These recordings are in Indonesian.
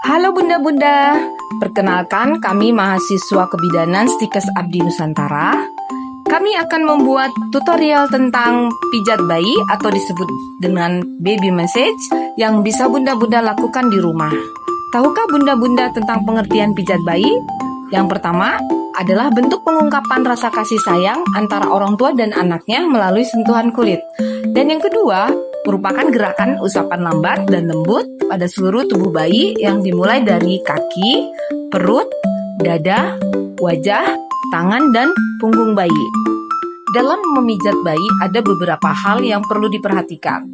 Halo Bunda-Bunda, perkenalkan kami mahasiswa kebidanan Stikes Abdi Nusantara. Kami akan membuat tutorial tentang pijat bayi atau disebut dengan baby massage yang bisa Bunda-Bunda lakukan di rumah. Tahukah Bunda-Bunda tentang pengertian pijat bayi? Yang pertama adalah bentuk pengungkapan rasa kasih sayang antara orang tua dan anaknya melalui sentuhan kulit. Dan yang kedua merupakan gerakan usapan lambat dan lembut pada seluruh tubuh bayi yang dimulai dari kaki, perut, dada, wajah, tangan, dan punggung bayi. Dalam memijat bayi ada beberapa hal yang perlu diperhatikan.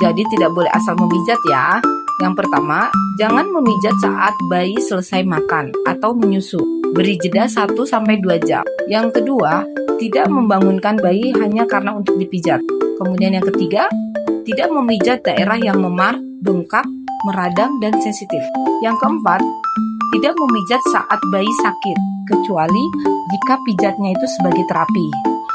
Jadi tidak boleh asal memijat ya. Yang pertama, jangan memijat saat bayi selesai makan atau menyusu. Beri jeda 1-2 jam. Yang kedua, tidak membangunkan bayi hanya karena untuk dipijat. Kemudian yang ketiga, tidak memijat daerah yang memar, bengkak, meradang, dan sensitif. Yang keempat, tidak memijat saat bayi sakit, kecuali jika pijatnya itu sebagai terapi,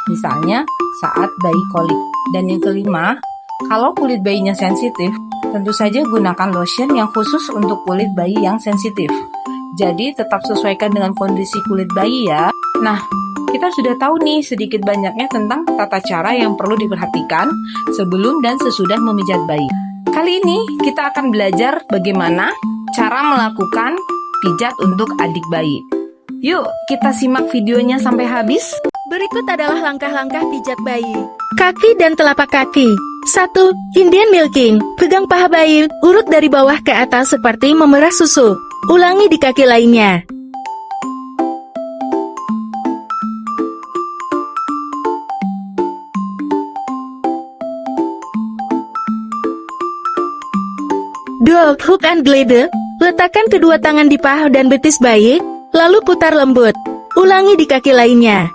misalnya saat bayi kolik. Dan yang kelima, kalau kulit bayinya sensitif, tentu saja gunakan lotion yang khusus untuk kulit bayi yang sensitif. Jadi tetap sesuaikan dengan kondisi kulit bayi ya. Nah, kita sudah tahu nih sedikit banyaknya tentang tata cara yang perlu diperhatikan sebelum dan sesudah memijat bayi. Kali ini kita akan belajar bagaimana cara melakukan pijat untuk adik bayi. Yuk, kita simak videonya sampai habis. Berikut adalah langkah-langkah pijat bayi. Kaki dan telapak kaki. 1. Indian milking. Pegang paha bayi, urut dari bawah ke atas seperti memerah susu. Ulangi di kaki lainnya. 2. Hook and glider. Letakkan kedua tangan di paha dan betis bayi, lalu putar lembut. Ulangi di kaki lainnya.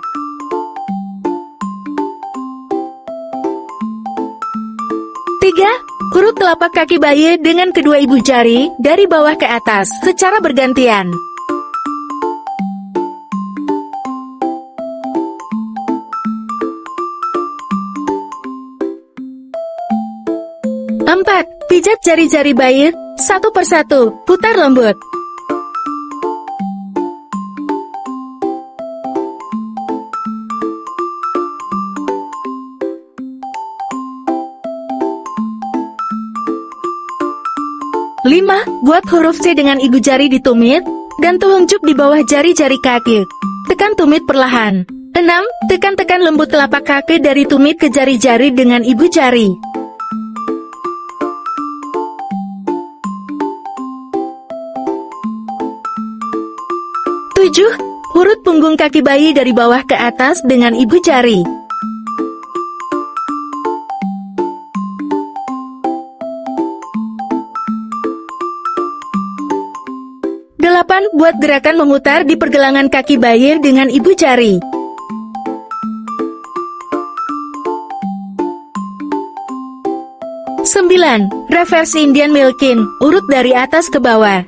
3. Urut telapak kaki bayi dengan kedua ibu jari dari bawah ke atas secara bergantian. 4. Pijat jari-jari bayi satu persatu, putar lembut. 5. Buat huruf C dengan ibu jari di tumit dan telunjuk di bawah jari-jari kaki. Tekan tumit perlahan. 6. Tekan-tekan lembut telapak kaki dari tumit ke jari-jari dengan ibu jari. 7. Urut punggung kaki bayi dari bawah ke atas dengan ibu jari. 8. Buat gerakan memutar di pergelangan kaki bayi dengan ibu jari. 9. Reverse Indian milking. Urut dari atas ke bawah.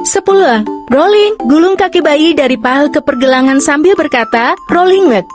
10. Rolling. Gulung kaki bayi dari paha ke pergelangan sambil berkata, rolling back.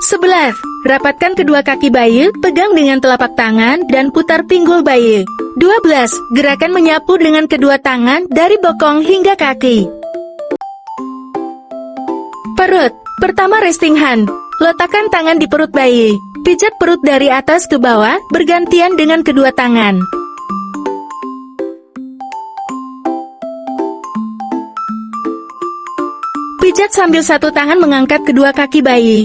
11. Rapatkan kedua kaki bayi, pegang dengan telapak tangan, dan putar pinggul bayi. 12. Gerakan menyapu dengan kedua tangan dari bokong hingga kaki. Perut. Pertama resting hand. Letakkan tangan di perut bayi. Pijat perut dari atas ke bawah, bergantian dengan kedua tangan. Pijat sambil satu tangan mengangkat kedua kaki bayi.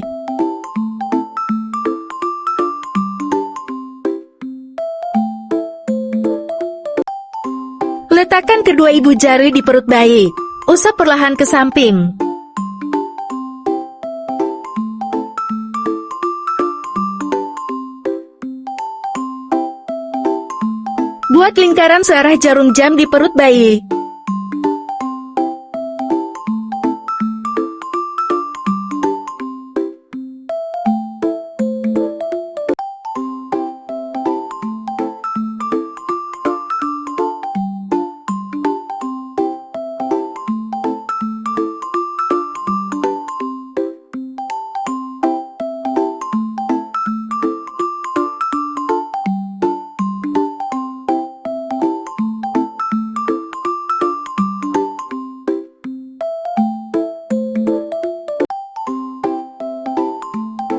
Letakkan kedua ibu jari di perut bayi. Usap perlahan ke samping. Buat lingkaran searah jarum jam di perut bayi.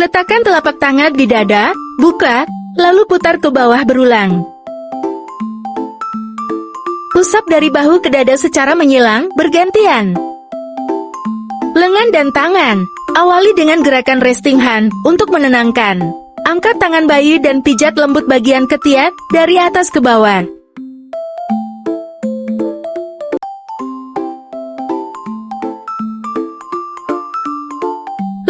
Letakkan telapak tangan di dada, buka, lalu putar ke bawah berulang. Usap dari bahu ke dada secara menyilang, bergantian. Lengan dan tangan, awali dengan gerakan resting hand untuk menenangkan. Angkat tangan bayi dan pijat lembut bagian ketiak dari atas ke bawah.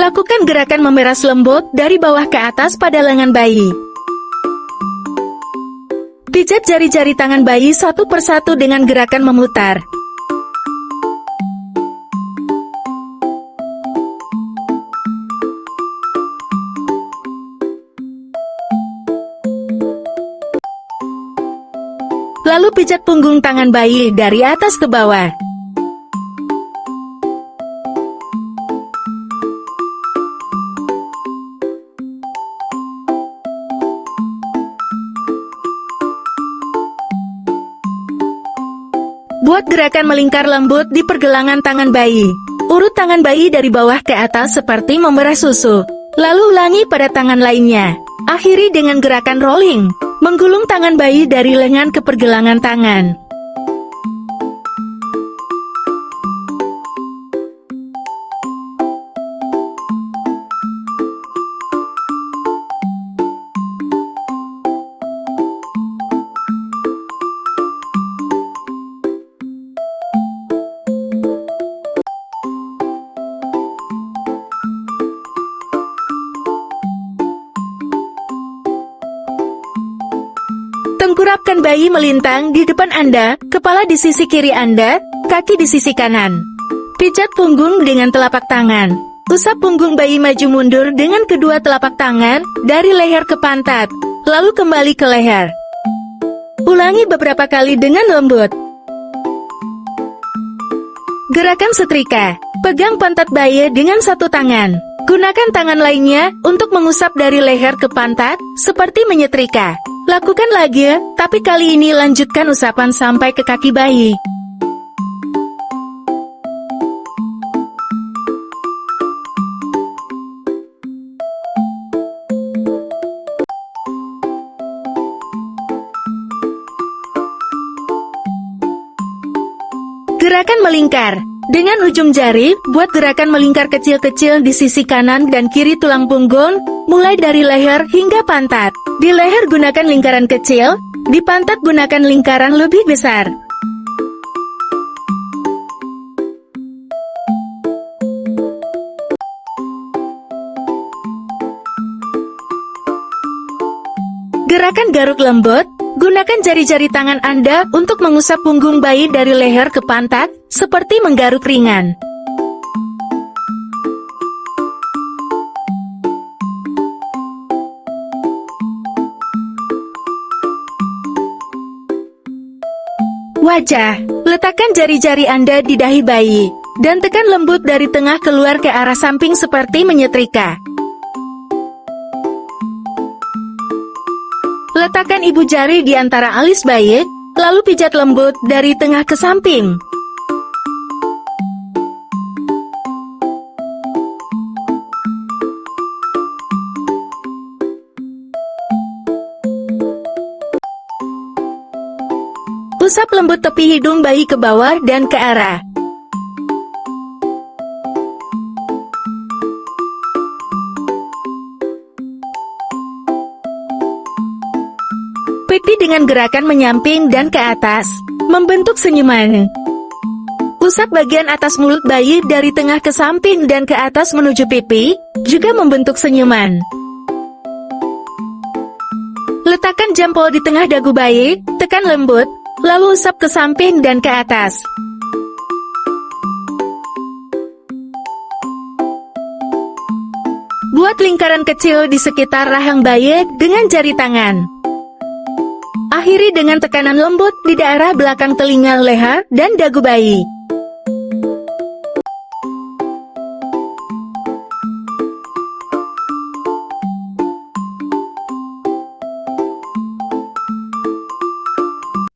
Lakukan gerakan memeras lembut dari bawah ke atas pada lengan bayi. Pijat jari-jari tangan bayi satu persatu dengan gerakan memutar. Lalu pijat punggung tangan bayi dari atas ke bawah. Buat gerakan melingkar lembut di pergelangan tangan bayi. Urut tangan bayi dari bawah ke atas seperti memerah susu. Lalu ulangi pada tangan lainnya. Akhiri dengan gerakan rolling. Menggulung tangan bayi dari lengan ke pergelangan tangan. Tengkurapkan bayi melintang di depan Anda, kepala di sisi kiri Anda, kaki di sisi kanan. Pijat punggung dengan telapak tangan. Usap punggung bayi maju mundur dengan kedua telapak tangan, dari leher ke pantat, lalu kembali ke leher. Ulangi beberapa kali dengan lembut. Gerakan setrika. Pegang pantat bayi dengan satu tangan. Gunakan tangan lainnya untuk mengusap dari leher ke pantat, seperti menyetrika. Lakukan lagi, tapi kali ini lanjutkan usapan sampai ke kaki bayi. Gerakan melingkar. Dengan ujung jari, buat gerakan melingkar kecil-kecil di sisi kanan dan kiri tulang punggung, mulai dari leher hingga pantat. Di leher gunakan lingkaran kecil, di pantat gunakan lingkaran lebih besar. Gerakan garuk lembut. Gunakan jari-jari tangan Anda untuk mengusap punggung bayi dari leher ke pantat, seperti menggaruk ringan. Wajah. Letakkan jari-jari Anda di dahi bayi, dan tekan lembut dari tengah keluar ke arah samping seperti menyetrika. Letakkan ibu jari di antara alis bayi, lalu pijat lembut dari tengah ke samping. Usap lembut tepi hidung bayi ke bawah dan ke arah. Pipi dengan gerakan menyamping dan ke atas. Membentuk senyuman. Usap bagian atas mulut bayi dari tengah ke samping dan ke atas menuju pipi, juga membentuk senyuman. Letakkan jempol di tengah dagu bayi, tekan lembut, lalu usap ke samping dan ke atas. Buat lingkaran kecil di sekitar rahang bayi dengan jari tangan. Akhiri dengan tekanan lembut di daerah belakang telinga, leher, dan dagu bayi.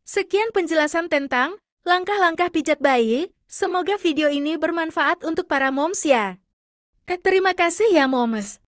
Sekian penjelasan tentang langkah-langkah pijat bayi. Semoga video ini bermanfaat untuk para moms ya. Terima kasih ya moms.